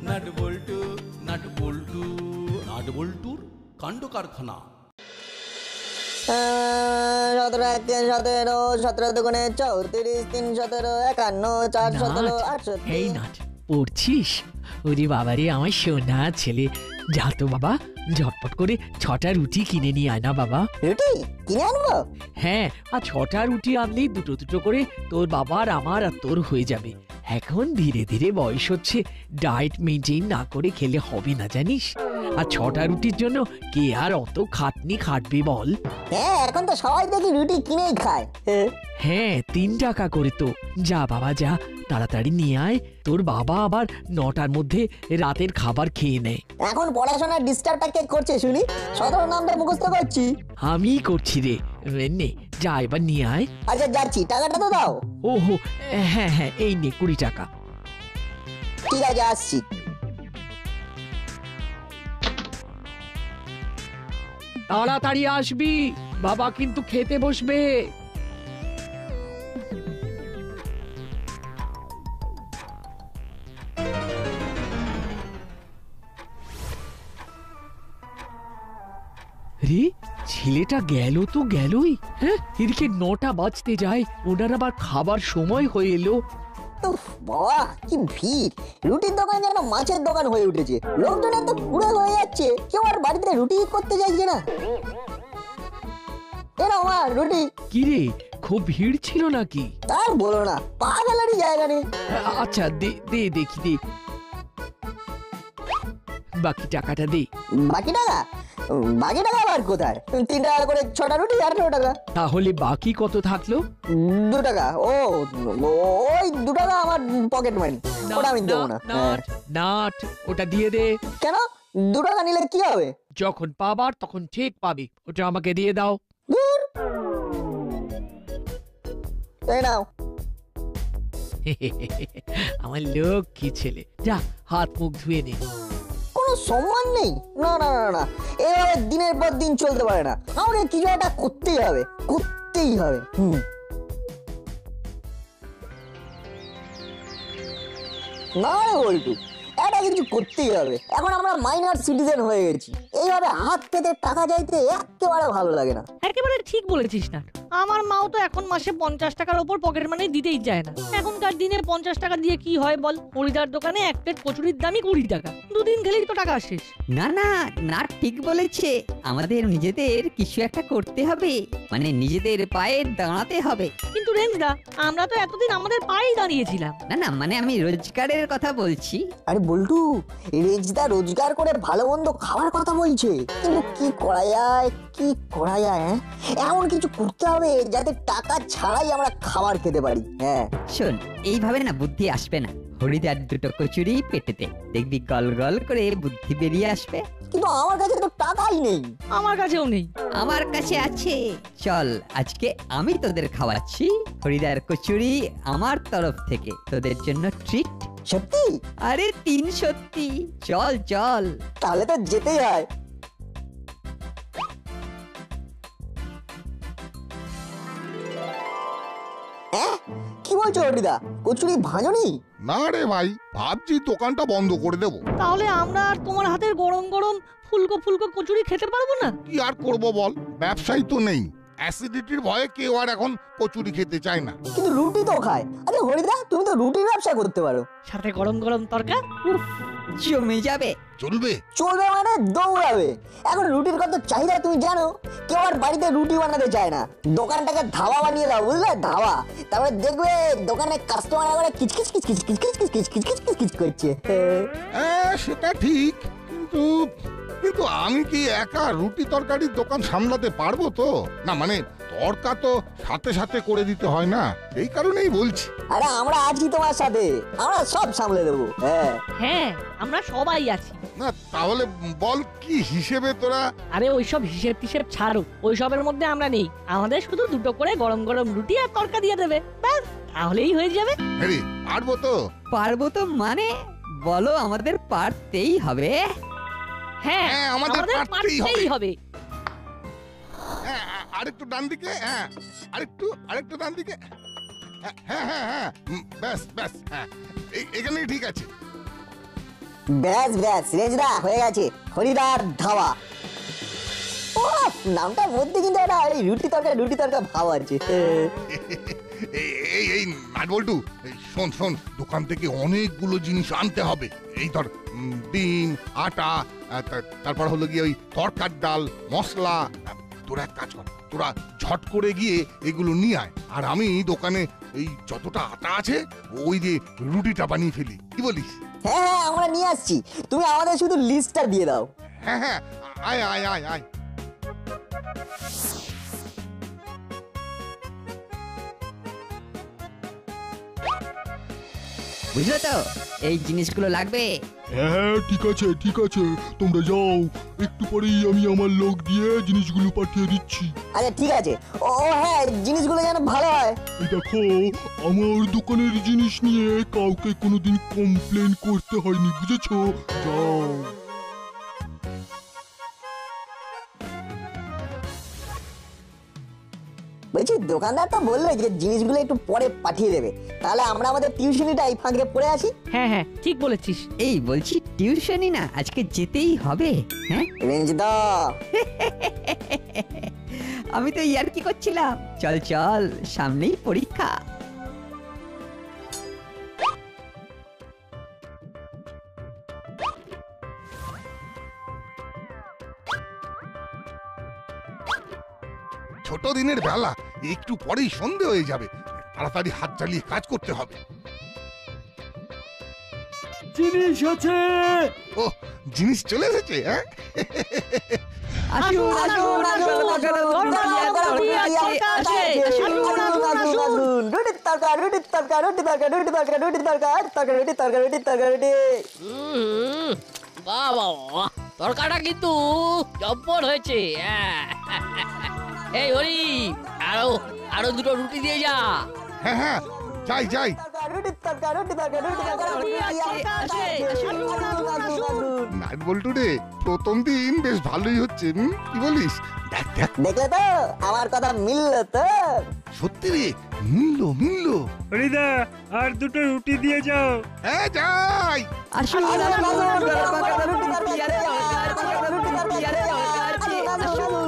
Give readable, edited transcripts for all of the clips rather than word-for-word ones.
Nut বল্টু nut বল্টু nut বল্টুর কাণ্ড কারখানা। 17 এই নাট পড়ছিস? ওরে বাবারে আমার সোনা ছেলে, যা তো বাবা ঝটপট করে 6টা রুটি কিনে নিয়ে আয় না বাবা। রুটি কিনে আনবো? হ্যাঁ, আর 6টা রুটি আনলেই দুটো দুটো করে তোর বাবার আমার আর তোর হয়ে যাবে। এখন ধীরে ধীরে বয়স হচ্ছে, ডায়েট মেনটেন না করে খেলে হবে না জানিস। আর 6টা রুটির জন্য কে আর অত খাটনি খাটবে বল? হ্যাঁ, এখন তো সবাই দেখি রুটি কিনেই খায়। হ্যাঁ, 3 টাকা করে তো। যা বাবা যা, তাড়াতাড়ি নিয়ে আয়, তোর বাবা আবার 9টার মধ্যে রাতের খাবার খেয়ে নেয়। এখন পড়াশোনার ডিস্টার্বটা কে করছে শুনি? 17 নামটা মুখস্থ করছি। আমি করছি রে। নে যা, এবার নিয়ে আয়। আচ্ছা যাচ্ছি, টাকাটা তো দাও। ওহো হ্যাঁ হ্যাঁ, এই নে 20 টাকা। ঠিক আছে, আসছি। তাড়াতাড়ি আসবি, বাবা কিন্তু খেতে বসবে। রে, ছেলেটা গেল তো গেলই। হ্যাঁ, এদিকে 9টা বাজতে যায়, ওনার আবার খাবার সময় হয়ে এলো। উফ বাবা, কি ভিড়! রুটির দোকান যেন মাছের দোকান হয়ে উঠেছে। লোকজন এত কুড়ে হয়ে যাচ্ছে, কেউ আর বাড়িতে রুটি করতে চাইছে না। এরা আমার রুটি। কি রে, খুব ভিড় ছিল নাকি? তার বলো না, পা ফেলারই জায়গা নেই। আচ্ছা দে দে, দেখি দে, বাকি টাকাটা দে। বাকি টাকা? বাকি টাকা আবার কোথায়? 3 টাকা করে 6টা রুটি, 18 টাকা। তাহলে বাকি কত থাকলো? 2 টাকা। ওই 2 টাকা আমার পকেট মানি, ওটা আমি দেবো না। নাট, ওটা দিয়ে দে। কেন? 2 টাকা নিলে কি হবে? যখন পাবার তখন ঠিক পাবি, ওটা আমাকে দিয়ে দাও। এই নাও। আমার লক্ষ্মী ছেলে, যা হাত মুখ ধুয়ে নে। কোনো সম্মান নেই? না না না না, এভাবে দিনের পর দিন চলতে পারে না। আমাকে কিছু একটা করতেই হবে, করতেই হবে। না রে বল্টু, এটা কিছু করতেই হবে। এখন আমরা মাইনর সিটিজেন হয়ে গেছি, এইভাবে হাত পেতে টাকা চাইতে একেবারে ভালো লাগে না। একেবারে ঠিক বলেছিস না। আমার মাও তো এখন মাসে 50 টাকার ওপর পকেট মানি দিতেই চায় না। এখনকার দিনে 50 টাকা দিয়ে কি হয় বল? হরিদার দোকানে এক প্লেট কচুরির দামই 20 টাকা। দুদিন খেলেই তো টাকা শেষ। না না না, ঠিক বলেছে। আমাদের নিজেদের কিছু একটা করতে হবে, মানে নিজেদের পায়ে দাঁড়াতে হবে। কিন্তু রেঞ্জদা, আমরা তো এতদিন আমাদের পায়েই দাঁড়িয়েছিলাম। না না, মানে আমি রোজগারের কথা বলছি। আরে বল্টু, রেজদা রোজগার করে ভালো মন্দ খাওয়ার কথা বলছে, কিন্তু কি করা যায়, কি করা যায়? এমন কিছু করতে হবে যাতে টাকা ছাড়াই আমরা খাবার খেতে পারি। হ্যাঁ শোন, এইভাবে না বুদ্ধি আসবে না। হরিদার 2টো কচুরি পেটেতে, দেখবি গল গল করে বুদ্ধি বেরিয়ে আসবে। কিন্তু আমার কাছে তো টাকাই নেই। আমার কাছেও নেই। আমার কাছে আছে। চল, আজকে আমি তোদের খাওয়াচ্ছি। হরিদার কচুরি আমার তরফ থেকে তোদের জন্য ট্রিট। সত্যি? আরে 3 সত্যি। চল চল। তাহলে তো যেতেই হয়। কি বলছো হরিদা, কচুরি ভাঙনি? না রে ভাই, ভাবছি দোকানটা বন্ধ করে দেব। তাহলে আমরা আর তোমার হাতের গরম গরম ফুলকো ফুলকো কচুরি খেতে পারবো না? কি আর করব বল, ব্যবসায়ী তো নেই। অ্যাসিডিটির ভয়ে কেউ আর এখন কচুরি খেতে চায় না। কিন্তু রুটি তো খায়। আরে হরিদা, তুমি তো রুটির ব্যবসা করতে পারো। সাথে গরম গরম তরকা, উফ, জমে যাবে। চলবে? চলবে মানে দৌড়াবে। এখন রুটির কত চাহিদা তুমি জানো? কেউ আর বাড়িতে রুটি বানাতে চায় না। দোকানটাকে ধাবা বানিয়ে দাও, বুঝলে? ধাবা। তারপরে দেখবে দোকানে কাস্টমার করে কিচকিচ কিচকিচ কিচকিচ কিচকিচ কিচকিচ কিচকিচ করছে। হ্যাঁ সেটা ঠিক, কিন্তু কিন্তু আমি কি একা রুটি তরকারির দোকান সামলাতে পারবো তো? না মানে তরকা তো সাথে সাথে করে দিতে হয় না, এই কারণেই বলছি। আরে আমরা আছি তোমার সাথে, আমরা সব সামলে দেবো। হ্যাঁ হ্যাঁ, আমরা সবাই আছি। না তাহলে বল কি হিসেবে তোরা? আরে ওইসব হিসেব টিসেব ছাড়ো, ওইসবের মধ্যে আমরা নেই। আমাদের শুধু 2টো করে গরম গরম রুটি আর তরকা দিয়ে দেবে, ব্যাস, তাহলেই হয়ে যাবে। আরে পারবো তো? পারবো তো মানে বলো, আমাদের পারতেই হবে। হ্যাঁ, আমাদের পারতেই হবে। হ্যাঁ, আরেকটু ডান দিকে। হ্যাঁ, আরেকটু ডান দিকে। হ্যাঁ হ্যাঁ হ্যাঁ, ব্যাস ব্যাস, হ্যাঁ এখানেই ঠিক আছে। ব্যাস ব্যাস রেজদা হয়ে গেছে, হরিদার ধাবা। ও নামটার মধ্যে কিন্তু একটা এই রুটি তরকা ভাব আছে। এই নাটবল্টু, শোন শোন, দোকান থেকে অনেকগুলো জিনিস আনতে হবে। এই ধর ডিম, আটা, তারপর হলো গিয়ে ওই তরকার ডাল, মশলা। তোরা এক কাজ কর, তোরা ঝট করে গিয়ে এগুলো নিয়ে আয়, আর আমি দোকানে এই যতটা আটা আছে ওই যে রুটিটা বানিয়ে ফেলি, কি বলিস? হ্যাঁ হ্যাঁ আমরা নিয়ে আসছি, তুমি আমাদের শুধু লিস্টটা দিয়ে দাও। হ্যাঁ হ্যাঁ, আয় আয় আয় আয়। বুঝলো তো, এই জিনিসগুলো লাগবে। হ্যাঁ ঠিক আছে তোমরা যাও, একটু পরেই আমি আমার লোক দিয়ে জিনিসগুলো পাঠিয়ে দিচ্ছি। আচ্ছা ঠিক আছে। ও হ্যাঁ, জিনিসগুলো যেন ভালো হয়। এই দেখো, আমার দোকানের জিনিস নিয়ে কাউকে কোনোদিন কমপ্লেন করতে হয়নি, বুঝেছো? যাও। বলছি দোকানদার তো বললো যে জিনিসগুলো একটু পরে পাঠিয়ে দেবে, তাহলে আমরা আমাদের টিউশনিটা এই ফাঁকে পড়ে আসি। হ্যাঁ হ্যাঁ ঠিক বলেছিস। এই বলছি, টিউশনই না, আজকে যেতেই হবে। হ্যাঁ রেঞ্জদা, আমি তো ইয়ার কি করছিলাম। চল চল, সামনেই পরীক্ষা। ছোট দিনের বেলা, একটু পরেই সন্ধে হয়ে যাবে, তাড়াতাড়ি হাত চালিয়ে কাজ করতে হবে। জিনিস আছে। ও, জিনিস চলে এসেছে। হ্যাঁ আসুন আসুন আসুন, বাহ বাহ বাহ, তরকাটা কিন্তু জব্বর হয়েছে। এই হরি, আরো দুটো রুটি দিয়ে যা। হ্যাঁ হ্যাঁ, যাই যাই। নাটবল্টু রে, প্রথম দিন বেশ ভালোই হচ্ছে, কি বলিস? দেখ দেখ, দেখলে তো আমার কথা মিললো তো। সত্যি রে, মিললো। হরিদা, আর দুটো রুটি দিয়ে যাও। হ্যাঁ যাই। আসুন আসুন,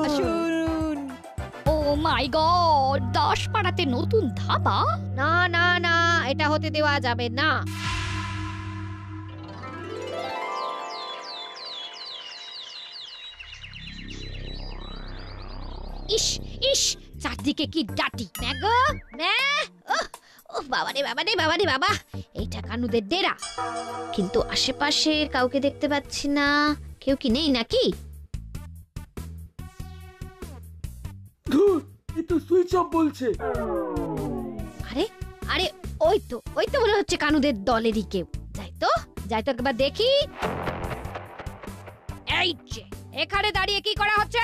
আসুন। ও মাই গড, 10 পাড়াতে নতুন ধাবা? না না না, এটা হতে দেওয়া যাবে না। ইস ইস, চারদিকে কি ডাটি ম্যাগো ম্যা। বাবারে বাবা, এইটা কানুদের ডেরা, কিন্তু আশেপাশে কাউকে দেখতে পাচ্ছি না। কেউ কি নেই নাকি? সুইচ অফ বলছে। আরে আরে, ওই তো মনে হচ্ছে কানুদের দলেরই কেউ। যাই তো একবার দেখি। এই যে, এখানে দাঁড়িয়ে কি করা হচ্ছে?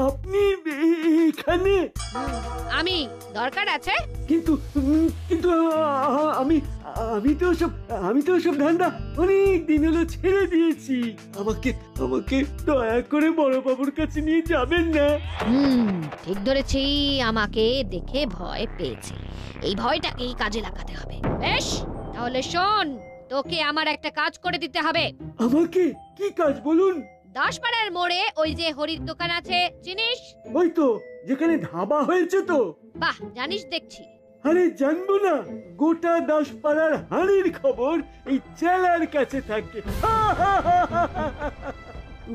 আপনি এখানে? আমি দরকার আছে? কিন্তু আমি তো সব ধান্দা অনেক দিন হলো ছেড়ে দিয়েছি। আমাকে দয়া করে বড় বাবুর কাছে নিয়ে যাবেন না? ঠিক ধরেছি, আমাকে দেখে ভয় পেয়েছে। এই ভয়টাকেই কাজে লাগাতে হবে। বেশ, তাহলে শোন, তোকে আমার একটা কাজ করে দিতে হবে। আমাকে? কি কাজ বলুন? 10 পাড়ার মোড়ে ওই যে হরির দোকান আছে, চিনিস? ওই তো, যেখানে ধাবা হয়েছে তো। বাহ, জানিস দেখছি। আরে জানবো না, গোটা 10 পাড়ার হাড়ির খবর এই চেলার কাছে থাকে।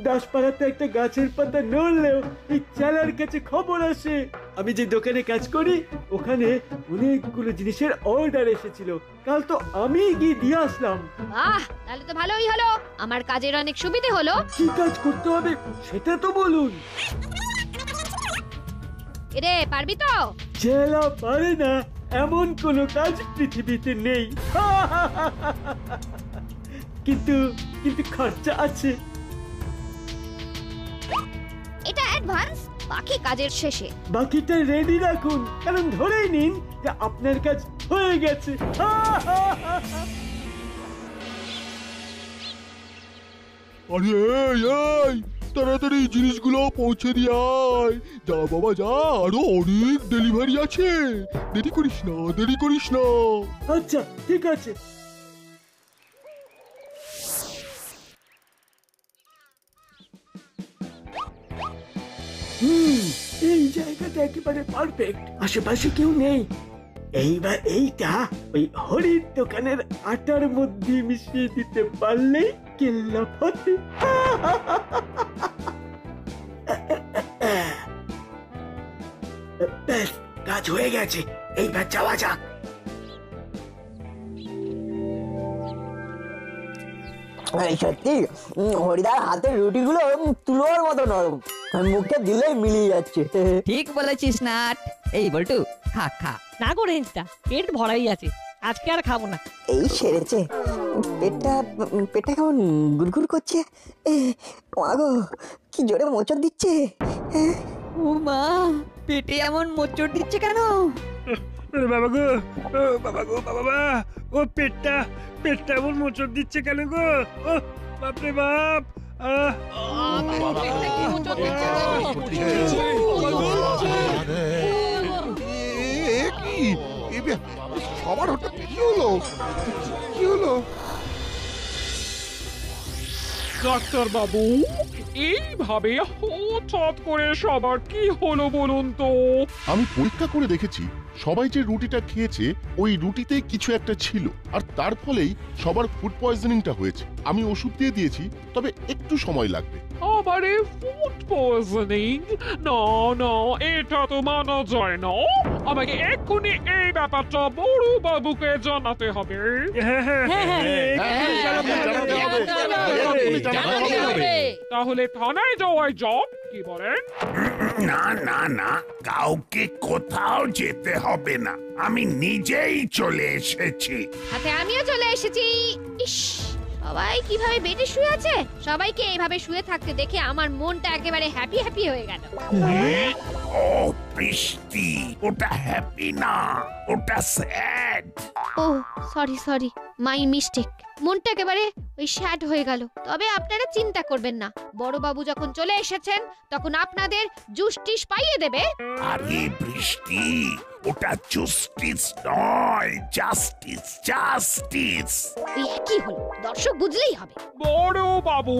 10 পাড়াতে একটা গাছের পাতা নড়লেও এই চেলার কাছে খবর আসে। আমি যে দোকানে কাজ করি, ওখানে অনেকগুলো জিনিসের অর্ডার এসেছিল। কাল তো আমি গিয়ে দিয়ে আসলাম। বাহ, তাহলে তো ভালোই হলো, আমার কাজের অনেক সুবিধে হলো। কি কাজ করতে হবে সেটা তো বলুন। এরে, পারবি তো? চেলা পারে না এমন কোনো কাজ পৃথিবীতে নেই। কিন্তু খরচা আছে। এটা অ্যাডভান্স, বাকি কাজের শেষে। বাকিটা রেডি রাখুন, কারণ ধরেই নিন যে আপনার কাজ হয়ে গেছে। আরে এই তাড়াতাড়ি জিনিসগুলো পৌঁছে দিয়ে আয়। যা বাবা যা, আরো অনেক ডেলিভারি আছে। দেরি করিস না, দেরি করিস না। আচ্ছা ঠিক আছে। এই জায়গাটা একেবারে পারফেক্ট, আশেপাশে কেউ নেই। এইবার এইটা ওই হরির দোকানের আটার মধ্যে মিশিয়ে দিতে পারলে কেল্লা ফতে। ব্যাস, কাজ হয়ে গেছে, এইবার যাওয়া যাক। সত্যি হরিদার হাতের রুটিগুলো তুলোর মতো নরম, মুখে দিলেই মিলিয়ে যাচ্ছে। ঠিক বলেছিস নাট। এই বল্টু, খা খা। না গো রেঞ্জটা, পেট ভরাই আছে, আজকে আর খাবো না। এই সেরেছে, পেটটা পেটটা কেমন গুড়গুড় করছে। মাগো কি জোরে মোচড় দিচ্ছে। ও মা, পেটে এমন মোচড় দিচ্ছে কেন? বাবা গো, বাবা গো, বাবা, ও পেটটা এমন মোচড় দিচ্ছে কেন গো? ও বাপরে বাপ। সবার হঠাৎ কি হলো, কি হলো? ডাক্তার বাবু, এইভাবে হঠাৎ করে সবার কি হলো বলুন তো? আমি পরীক্ষা করে দেখেছি, সবাই যে রুটিটা খেয়েছে ওই রুটিতে কিছু একটা ছিল, আর তার ফলেই সবার ফুড পয়জনিংটা হয়েছে। আমি ওষুধ দিয়ে দিয়েছি, তবে একটু সময় লাগবে। আবারে ফুড পয়জনিং? না না, এটা তো মানা যায় না। আমাকে এক্ষুনি এই ব্যাপারটা বড় বাবুকে জানাতে হবে। তাহলে থানায় যাওয়াই যাক, কি বলেন? না না না, কাউকে কোথাও যেতে হবে না, আমি নিজেই চলে এসেছি। সাথে আমিও চলে এসেছি। ইস, সবাই কিভাবে বেডে শুয়ে আছে। সবাইকে এইভাবে শুয়ে থাকতে দেখে আমার মনটা একেবারে হ্যাপি হ্যাপি হয়ে গেল। ও বৃষ্টি, ওটা হ্যাপি না, ওটা sad. Oh sorry, my mistake. মনটা একেবারে ওই স্যাড হয়ে গেল। তবে আপনারা চিন্তা করবেন না, বড়বাবু যখন চলে এসেছেন তখন আপনাদের জুস্টিস পাইয়ে দেবে। আরে বৃষ্টি, ওটা জুস্টিস নয়, জাস্টিস, জাস্টিস। এই কি হলো, দর্শক বুঝলেই হবে। বড় বাবু,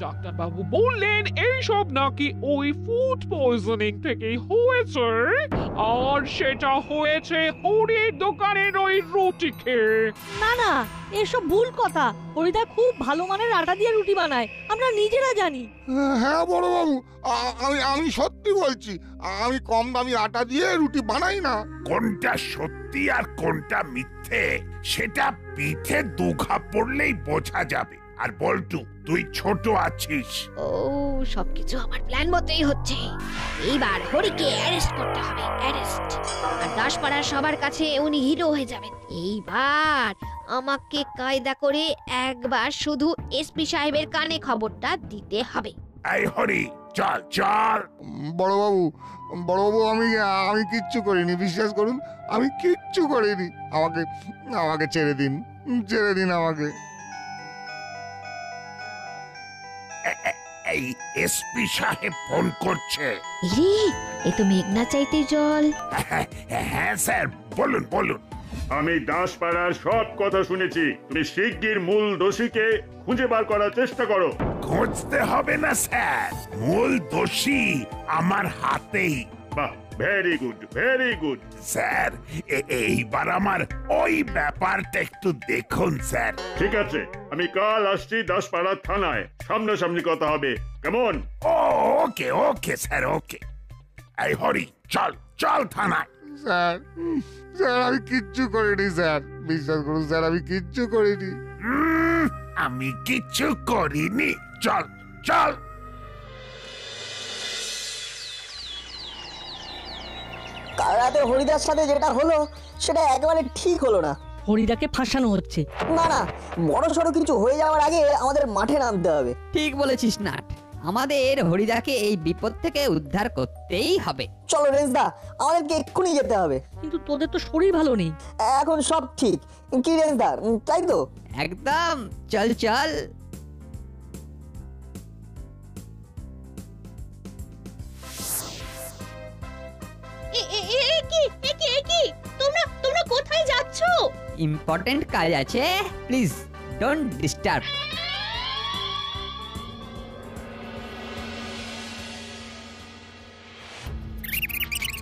ডাক্তার বাবু বললেন এইসব নাকি ওই ফুড পয়জনিং থেকেই হয়েছে, আর সেটা হয়েছে হরির দোকানের ওই রুটি খেয়ে। না না, এসব ভুল কথা। হরিদা খুব ভালো মানের আটা দিয়ে রুটি বানায়, আমরা নিজেরা জানি। হ্যাঁ বড় বাবু, আমি সত্যি বলছি, আমি কম দামি আটা দিয়ে রুটি বানাই না। কোনটা সত্যি আর কোনটা মিথ্যে সেটা পিঠে দুঘা পড়লেই বোঝা যাবে। আর বল্টু, তুই ছোট আছিস। ও, সবকিছু আমার প্ল্যান মতোই হচ্ছে। এইবার হরিকে অ্যারেস্ট করতে হবে, অ্যারেস্ট। আর দাসপাড়ার সবার কাছে উনি হিরো হয়ে যাবেন। এইবার আমাকে কায়দা করে একবার শুধু এসপি সাহেবের কানে খবরটা দিতে হবে। এই হরি, চল চল। বড় বাবু, আমি কিচ্ছু করিনি, বিশ্বাস করুন, আমি কিচ্ছু করিনি। আমাকে ছেড়ে দিন, আমাকে। এই এসপি সাহেব ফোন করছে। ইরে, এ তো মেঘনা চাইতে জল। হ্যাঁ স্যার, বলুন বলুন। আমি দাসপাড়ার সব কথা শুনেছি। তুমি শিগগির মূল দোষীকে খুঁজে বার করার চেষ্টা করো। খুঁজতে হবে না স্যার, মূল দোষী আমার হাতেই। বাহ, very good, very good. Sir, এইবার আমার ওই ব্যাপারটা একটু দেখুন স্যার। ঠিক আছে, আমি কাল আসছি দাসপাড়া থানায়, সামনাসামনি কথা হবে, কেমন? ওকে ওকে স্যার, ওকে। এই হরি, চল চল থানায়। স্যার, আমি কিচ্ছু করিনি স্যার, বিশ্বাস করুন স্যার, আমি কিচ্ছু করিনি। আমি কিচ্ছু করিনি, চল চল। কাল রাতে হরিদার সাথে যেটা হলো সেটা একেবারে ঠিক হলো না। হরিদাকে ফাঁসানো হচ্ছে। না না, বড় সড়ো কিছু হয়ে যাওয়ার আগে আমাদের মাঠে নামতে হবে। ঠিক বলেছিস নাট, আমাদের হরিদাকে এই বিপদ থেকে উদ্ধার করতেই হবে। চলো রেঞ্জদা, আমাদেরকে এক্ষুনি যেতে হবে। কিন্তু তোদের তো শরীর ভালো নেই। এখন সব ঠিক কি রেঞ্জদা, তাই তো? একদম, চল চল। ইম্পর্টেন্ট কাজ আছে, প্লিজ ডোন্ট ডিস্টার্ব।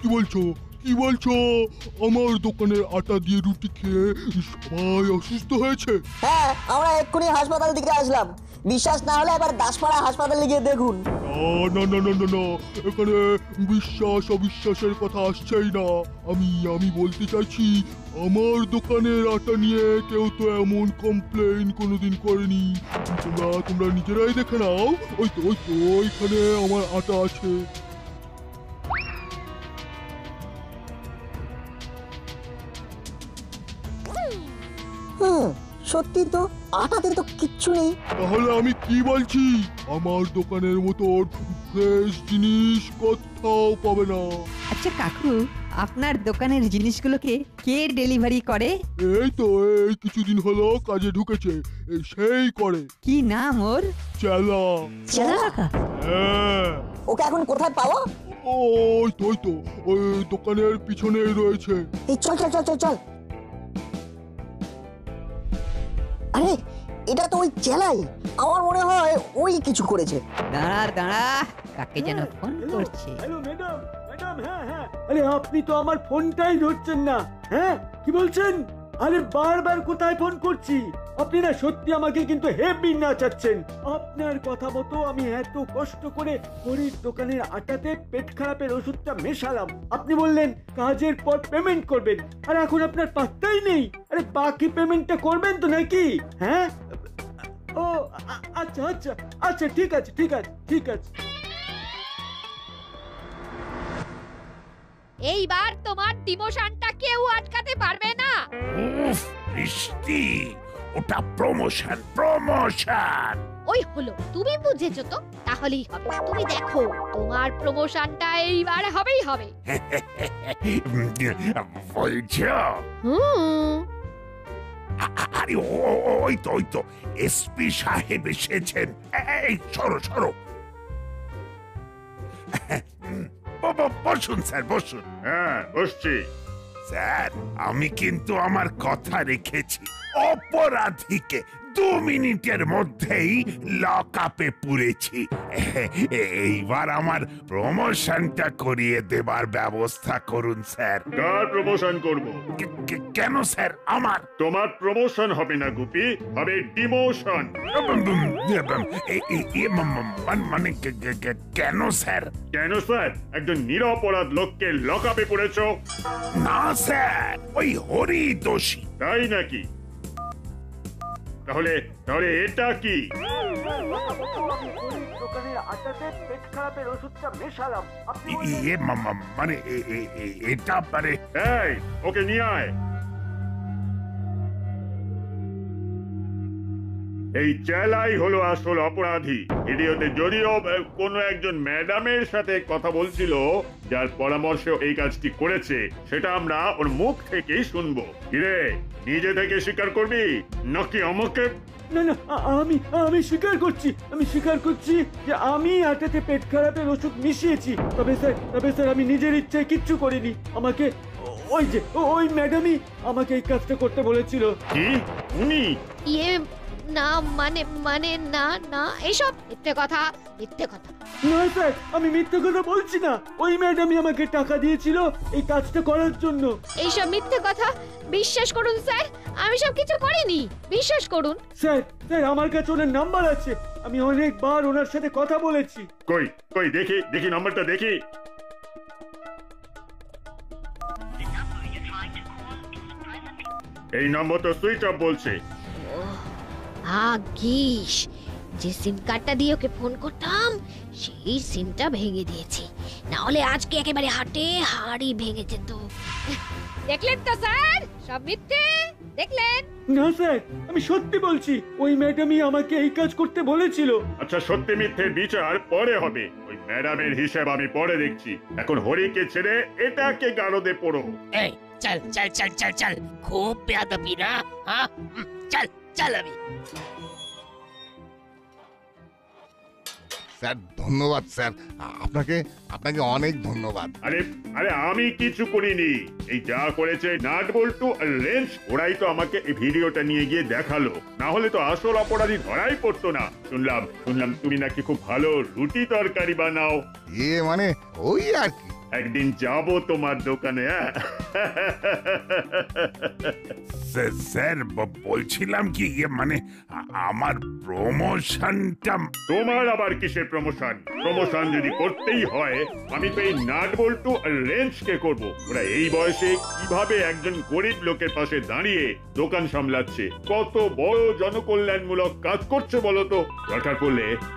কি বলছো কি বলছো? আমার দোকানের আটা দিয়ে রুটি খেয়ে সবাই অসুস্থ হয়েছে? হ্যাঁ, আমরা এক্ষুনি হাসপাতাল থেকে আসলাম। বিশ্বাস না হলে এবার দাসপাড়া হাসপাতালে গিয়ে দেখুন। না না না না না, এখানে বিশ্বাস অবিশ্বাসের কথা আসছেই না। আমি বলতে চাইছি, আমার দোকানের আটা নিয়ে কেউ তো এমন কমপ্লেইন কোনোদিন করেনি। তোমরা নিজেরাই দেখে নাও। ওই তো ওইখানে আমার আটা আছে। সত্যি তো, আটাতে তো কিচ্ছু নেই। তাহলে আমি কি বলছি, আমার দোকানের মতন ফ্রেশ জিনিস কোথাও পাবে না। আচ্ছা কাকু, আপনার দোকানের জিনিসগুলোকে কে ডেলিভারি করে? এই কিছুদিন হলো কাজে ঢুকেছে, সেই করে। কি নাম ওর? চেলা। হ্যাঁ। ওকে এখন কোথায় পাবো? ওই তো ওই দোকানের পিছনেই রয়েছে। এই চল চল চল চল চল। আরে এটা তো ওই চেলাই, আমার মনে হয় ওই কিছু করেছে। দাঁড়া, কাকে যেন ফোন করছে। হ্যালো ম্যাডাম, হ্যাঁ। আরে আপনি তো আমার ফোনটাই ধরছেন না। হ্যাঁ, কি বলছেন? আরে বারবার কোথায় ফোন করছি। আপনি না সত্যি আমাকে কিন্তু হেভি নাচাচ্ছেন। আপনার কথা মতো আমি এত কষ্ট করে হরির দোকানের আটাতে পেট খারাপের ওষুধটা মেশালাম। আপনি বললেন কাজের পর পেমেন্ট করবেন, আর এখন আপনার পাত্তাই নেই। আরে বাকি পেমেন্টটা করবেন তো নাকি? হ্যাঁ, ও আচ্ছা ঠিক আছে। এইবার তোমার ডিমোশনটা কেউ আটকাতে পারবে না। বৃষ্টি, ওটা প্রমোশন। ওই হলো, তুমি বুঝেছো তো, তাহলেই হবে। তুমি দেখো, তোমার প্রমোশনটা এইবার হবেই হবে। বলছো? আরে ওই তো এসপি সাহেব এসেছেন। এই সরো। বসুন স্যার, বসুন। হ্যাঁ, বসছি। স্যার, আমি কিন্তু আমার কথা রেখেছি। অপরাধীকে 2 মিনিটের মধ্যেই লক আপে পুরেছি। এইবার আমার প্রমোশনটা করিয়ে দেবার ব্যবস্থা করুন স্যার। কার প্রমোশন করব? কেন স্যার? আমার? তোমার প্রমোশন হবে না গুপি, হবে ডিমোশন। মানে কেন স্যার? কেন স্যার? একজন নিরপরাধ লোককে লক আপে পুরেছো। না স্যার, ওই হরি দোষী। তাই নাকি? তাহলে এটা কি? দোকানের আটাতে পেট খারাপের ওষুধটা মেশালাম। মানে এটা পারে। এই, ওকে নিয়ে আয়। এই চেলাই হলো আসল অপরাধী। ভিডিওতে যদিও কোনো একজন ম্যাডামের সাথে কথা বলছিল, যার পরামর্শে এই কাজটি করেছে, সেটা আমরা ওর মুখ থেকেই শুনবো। কিরে, নিজে থেকে স্বীকার করবি নাকি আমাকে? না আমি স্বীকার করছি যে আমি আটাতে পেট খারাপের ওষুধ মিশিয়েছি। তবে স্যার আমি নিজের ইচ্ছায় কিচ্ছু করিনি। আমাকে ওই ম্যাডামই আমাকে এই কাজটা করতে বলেছিল। কি? উনি? না মানে না এসব মিথ্যে কথা। না স্যার, আমি মিথ্যে কথা বলছি না। ওই ম্যাডামই আমাকে টাকা দিয়েছিল এই কাজটা করার জন্য। এইসব মিথ্যে কথা বিশ্বাস করুন স্যার, আমি সব কিছু করিনি, বিশ্বাস করুন। স্যার আমার কাছে ওনার নাম্বার আছে। আমি অনেকবার ওনার সাথে কথা বলেছি। কই দেখি নাম্বারটা দেখি। এই নম্বর তো সুইচ অফ বলছে। ভাগ্যিস, যে সিম কার্ডটা দিয়ে ওকে ফোন করতাম সেই সিমটা ভেঙে দিয়েছি, না হলে আজকে একেবারে হাড়ি ভেঙে যেত। দেখলেন তো স্যার, সব মিথ্যে। দেখলেন? না স্যার, আমি সত্যি বলছি। ওই ম্যাডামই আমাকে এই কাজ করতে বলেছিল। আচ্ছা, সত্যি মিথ্যের বিচার পরে হবে। ওই ম্যাডামের হিসাব আমি পরে দেখছি। এখন হরিকে ছেড়ে এটাকে গারদে পড়ো। এই চল, খুব বেয়াদবি না? হ্যাঁ, চল আমি। স্যার ধন্যবাদ স্যার, আপনাকে আপনাকে অনেক ধন্যবাদ। আরে আরে আমি কিছু করিনি, এই যা করেছে নাট বল্টু আর রেঞ্জ ওরাই তো আমাকে এই ভিডিওটা নিয়ে গিয়ে দেখালো, না হলে তো আসল অপরাধী ধরাই পড়তো না। শুনলাম তুমি নাকি খুব ভালো রুটি তরকারি বানাও। মানে ওই আর কি। একদিন যাব তোমার দোকানে। স্যার বলছিলাম কি মানে আমার প্রমোশনটা। তোমার আবার কিসের প্রমোশন? প্রমোশন যদি করতেই হয় আমি তো এই নাট বল্টু আর রেঞ্জকে করব। ওরা এই বয়সে কিভাবে একজন গরিব লোকের পাশে দাঁড়িয়ে দোকান সামলাচ্ছে, কত বড় জনকল্যাণমূলক কাজ করছে বলো তো।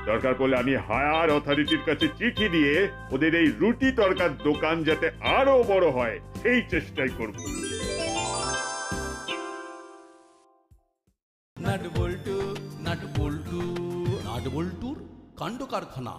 দরকার পড়লে আমি হায়ার অথরিটির কাছে চিঠি দিয়ে ওদের এই রুটি তরকার দোকান যাতে আরো বড় হয় সেই চেষ্টাই করব। নাট বল্টু নাট বল্টুর কাণ্ড কারখানা।